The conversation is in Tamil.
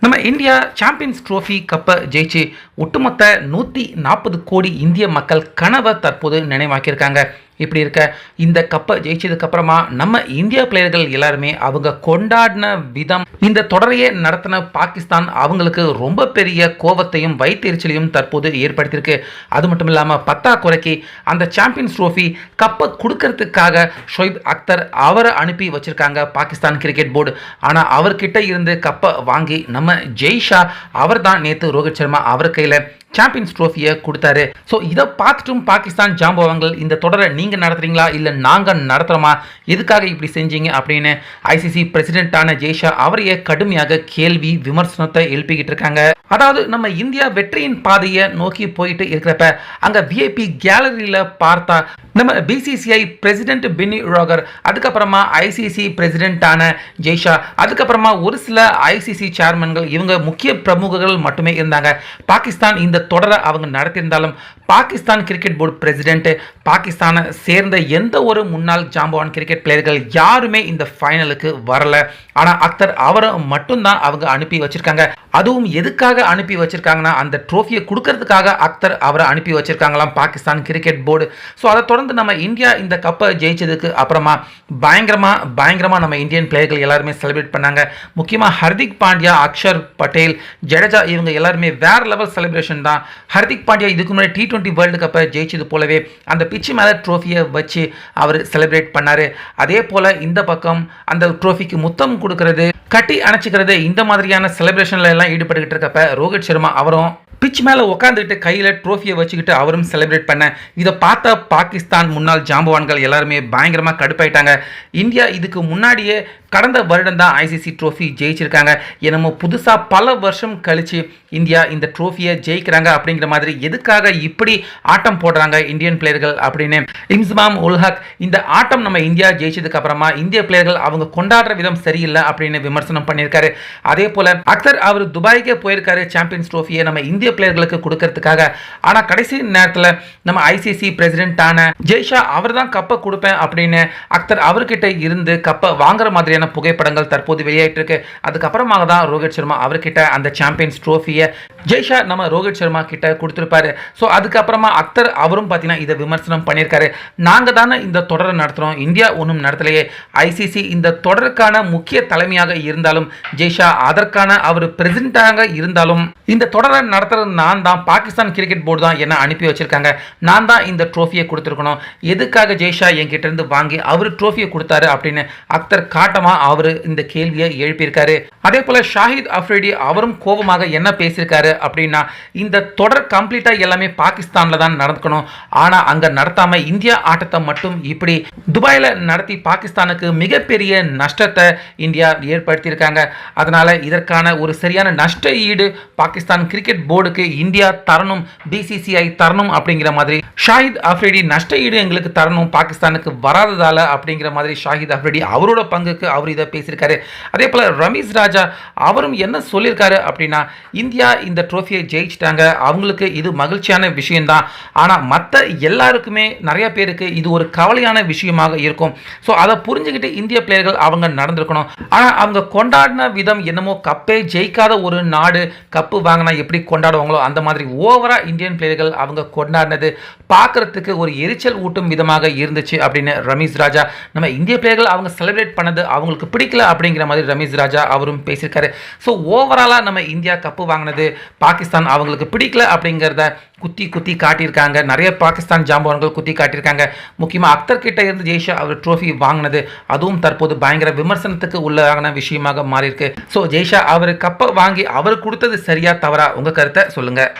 நம்ம இந்தியா சாம்பியன்ஸ் ட்ரோஃபி கப்பை ஜெயிச்சு ஒட்டுமொத்த 140 கோடி இந்திய மக்கள் கனவை தற்போது நினைவாக்கியிருக்காங்க. இப்படி இருக்க இந்த கப்பை ஜெயிச்சதுக்கு அப்புறமா நம்ம இந்தியா பிளேயர்கள் எல்லாருமே அவங்க கொண்டாடின விதம், இந்த தொடரையே நடத்தின பாகிஸ்தான் அவங்களுக்கு ரொம்ப பெரிய கோபத்தையும் வைத்தெரிச்சலையும் தற்போது ஏற்படுத்தியிருக்கு. அது மட்டும் இல்லாமல் பத்தாக்குறைக்கு அந்த சாம்பியன்ஸ் ட்ரோஃபி கப்பை கொடுக்கறதுக்காக ஷோயிப் அக்தர் அவரை அனுப்பி வச்சிருக்காங்க பாகிஸ்தான் கிரிக்கெட் போர்டு. ஆனால் அவர்கிட்ட இருந்து கப்பை வாங்கி நம்ம ஜெய்ஷா அவர் தான் நேற்று ரோஹித் சர்மா அவர் கையில் சாம்பியன்ஸ் ட்ரோஃபியை கொடுத்தாரு. ஸோ இதை பார்த்துட்டும் பாகிஸ்தான் ஜாம்பவான்கள் இந்த தொடரை நீங்கள் நடத்துறீங்களா இல்லை நாங்கள் நடத்துகிறோமா, எதுக்காக இப்படி செஞ்சீங்க அப்படின்னு ஐசிசி பிரசிடென்ட்டான ஜெய்ஷா அவரையே கடுமையாக கேள்வி விமர்சனத்தை எழுப்பிக்கிட்டு இருக்காங்க. அதாவது நம்ம இந்தியா வெற்றியின் பாதையை நோக்கி போயிட்டு இருக்கிறப்ப அங்கே விஐபி கேலரியில் பார்த்தா நம்ம பிசிசிஐ பிரசிடென்ட் பின்னி ரோகர், அதுக்கப்புறமா ஐசிசி பிரசிடென்ட்டான ஜெய்ஷா, அதுக்கப்புறமா ஒரு சில ஐசிசி சேர்மன்கள், இவங்க முக்கிய பிரமுகர்கள் மட்டுமே இருந்தாங்க. பாகிஸ்தான் இந்த தொடரை அவங்க நடத்தியிருந்தாலும் பாகிஸ்தான் கிரிக்கெட் போர்டு பிரசிடென்ட், பாகிஸ்தானை சேர்ந்த எந்த ஒரு முன்னாள் ஜாம்பவான் கிரிக்கெட் பிளேயர்கள் யாருமே இந்த ஃபைனலுக்கு வரல. ஆனால் அக்தர் அவரை மட்டும்தான் அவங்க அனுப்பி வச்சிருக்காங்க. அதுவும் எதுக்காக அனுப்பி வச்சிருக்காங்கன்னா அந்த ட்ரோஃபியை கொடுக்கறதுக்காக அக்தர் அவரை அனுப்பி வச்சிருக்காங்களாம் பாகிஸ்தான் கிரிக்கெட் போர்டு. ஸோ அதை தொடர்ந்து நம்ம இந்தியா இந்த கப்பை ஜெயிச்சதுக்கு அப்புறமா பயங்கரமா நம்ம இந்தியன் பிளேயர்கள் எல்லாருமே செலிப்ரேட் பண்ணாங்க. முக்கியமாக ஹர்திக் பாண்டியா, அக்ஷர் பட்டேல், ஜடேஜா இவங்க எல்லாருமே வேற லெவல் செலிப்ரேஷன் தான். ஹர்திக் பாண்டியா இதுக்கு முன்னாடி T20 வேர்ல்டு கப்பை ஜெயிச்சது போலவே அந்த பிச்சு மேலே ட்ரோஃபியை வச்சு அவர் செலிப்ரேட் பண்ணாரு. அதே போல இந்த பக்கம் அந்த ட்ரோஃபிக்கு முத்தம் கொடுக்கறது, கட்டி அணைச்சிக்கிறது, இந்த மாதிரியான செலிப்ரேஷன்ல எல்லாம் ஈடுபட்டுக்கிட்டு இருக்கப்ப ரோஹித் சர்மா அவரும் பிச் மேலே உட்காந்துக்கிட்டு கையில் ட்ரோஃபியை வச்சுக்கிட்டு அவரும் செலிப்ரேட் பண்ண இதை பார்த்த பாகிஸ்தான் முன்னாள் ஜாம்பவான்கள் எல்லாருமே பயங்கரமாக கடுப்பாயிட்டாங்க. இந்தியா இதுக்கு முன்னாடியே கடந்த வருடம் தான் ஐசிசி ட்ரோஃபி ஜெயிச்சிருக்காங்க. என்னமோ புதுசாக பல வருஷம் கழித்து இந்தியா இந்த ட்ரோஃபியை ஜெயிக்கிறாங்க அப்படிங்கிற மாதிரி எதுக்காக இப்படி ஆட்டம் போடுறாங்க இந்தியன் பிளேயர்கள் அப்படின்னு இன்ஸ்மாம் உல் ஹக் இந்த ஆட்டம் நம்ம இந்தியா ஜெயிச்சதுக்கு அப்புறமா இந்திய பிளேயர்கள் அவங்க கொண்டாடுற விதம் சரியில்லை அப்படின்னு விமர்சனம் பண்ணியிருக்காரு. அதே போல அக்தர் அவர் துபாய்க்கே போயிருக்காரு சாம்பியன்ஸ் ட்ரோஃபியை நம்ம இந்திய பிளேயர்களுக்கு கொடுக்கறதுக்காக. ஆனால் கடைசி நேரத்தில் நம்ம ஐசிசி பிரசிடென்ட்டான ஜெய்ஷா அவர் தான் கப்பை கொடுப்பேன் அப்படின்னு அக்தர் அவர்கிட்ட இருந்து கப்பை வாங்குற மாதிரியான புகைப்படங்கள் தற்போது வெளியாயிட்டு இருக்கு. அதுக்கப்புறமாக தான் ரோஹித் சர்மா அவர்கிட்ட அந்த சாம்பியன்ஸ் ட்ரோஃபியை ஜெய்ஷா நம்ம ரோஹித் சர்மா கிட்ட கொடுத்துருப்பாரு. ஸோ அதுக்கப்புறமா அக்தர் அவரும் பார்த்தீங்கன்னா இதை விமர்சனம் பண்ணியிருக்காரு. நாங்கள் தானே இந்த தொடரை நடத்துகிறோம், இந்தியா ஒன்றும் நடத்தலையே. ஐசிசி இந்த தொடருக்கான முக்கிய தலைமையாக இருந்தாலும் ஜெய்ஷா அதற்கான அவர் பிரசிடென்ட்டாக இருந்தாலும் இந்த தொடரை நடத்துறது நான் தான், பாகிஸ்தான் கிரிக்கெட் போர்டு தான் என்ன அனுப்பி வச்சிருக்காங்க, நான் தான் இந்த ட்ரோஃபியை கொடுத்துருக்கணும். எதுக்காக ஜெய்ஷா என்கிட்ட இருந்து வாங்கி அவர் ட்ரோஃபியை கொடுத்தாரு அப்படின்னு அக்தர் காட்டமா அவர் இந்த கேள்வியை எழுப்பியிருக்காரு. அதே போல ஷாஹித் அஃப்ரிடி அவரும் கோபமாக என்ன பேசியிருக்காரு அப்படின்னா இந்த தொடர் கம்ப்ளீட்டா எல்லாமே பாகிஸ்தான்ல தான் நடக்கணும், ஆனா அங்க நடத்தாம இந்தியா ஆட்டத்தை மட்டும் இப்படி துபாயில நடத்தி பாகிஸ்தானுக்கு மிகப்பெரிய நஷ்டத்தை இந்தியா ஏற்படுத்தியிருக்காங்க. அதனால இதற்கான ஒரு சரியான நஷ்ட ஈடு பாகிஸ்தான் கிரிக்கெட் போர்டுக்கு இந்தியா தரணும், பிசிசிஐ தரணும் அப்படிங்கிற மாதிரி ஷாஹித் அஃப்ரிடி நஷ்ட ஈடு எங்களுக்கு தரணும் பாகிஸ்தானுக்கு வராததால அப்படிங்கிற மாதிரி ஷாஹித் அஃப்ரிடி அவரோட பங்குக்கு அவர் இதை பேசியிருக்காரு. அதே போல ரமீஸ் ராஜா அவரும் என்ன சொல்லியிருக்காரு அப்படின்னா இந்தியா இந்த ட்ரோஃபியை ஜெயிச்சிட்டாங்க, அவங்களுக்கு இது மகிழ்ச்சியான விஷயம்தான், ஆனால் மற்ற எல்லாருக்குமே நிறைய பேருக்கு இது ஒரு கவலையான விஷயமாக இருக்கும். ஸோ அதை புரிஞ்சுக்கிட்டு இந்திய பிளேயர்கள் அவங்க நடந்திருக்கணும். ஆனால் அவங்க கொண்டாடின விதம் என்னமோ கப்பே ஜெயிக்காத ஒரு நாடு கப்பு வாங்கினா எப்படி கொண்டாடுவாங்களோ அந்த மாதிரி ஓவரா இந்தியன் பிளேயர்கள் அவங்க கொண்டாடினது பார்க்கறதுக்கு ஒரு எரிச்சல் ஊட்டும் விதமாக இருந்துச்சு அப்படின்னு ரமீஸ் ராஜா நம்ம இந்திய பிளேயர்கள் அவங்க செலிப்ரேட் பண்ணது அவங்களுக்கு பிடிக்கல அப்படிங்கிற மாதிரி ரமீஸ் ராஜா அவரும் பேசியிருக்காரு. ஸோ ஓவராலாக நம்ம இந்தியா கப்பு வாங்கினது பாகிஸ்தான் அவங்களுக்கு பிடிக்கல அப்படிங்கிறத குத்தி காட்டியிருக்காங்க. நிறைய பாகிஸ்தான் ஜாம்பவான்கள் குத்தி காட்டியிருக்காங்க. முக்கியமாக அக்தர் கிட்ட இருந்து ஜெய்ஷா அவர் ட்ரோஃபி வாங்கினது அதுவும் தற்போது பயங்கர விமர்சனத்துக்கு உள்ளான விஷயமாக மாறியிருக்கு. ஸோ ஜெய்ஷா அவர் கப்பை வாங்கி அவர் கொடுத்தது சரியா தவறா, உங்கள் கருத்தை சொல்லுங்கள்.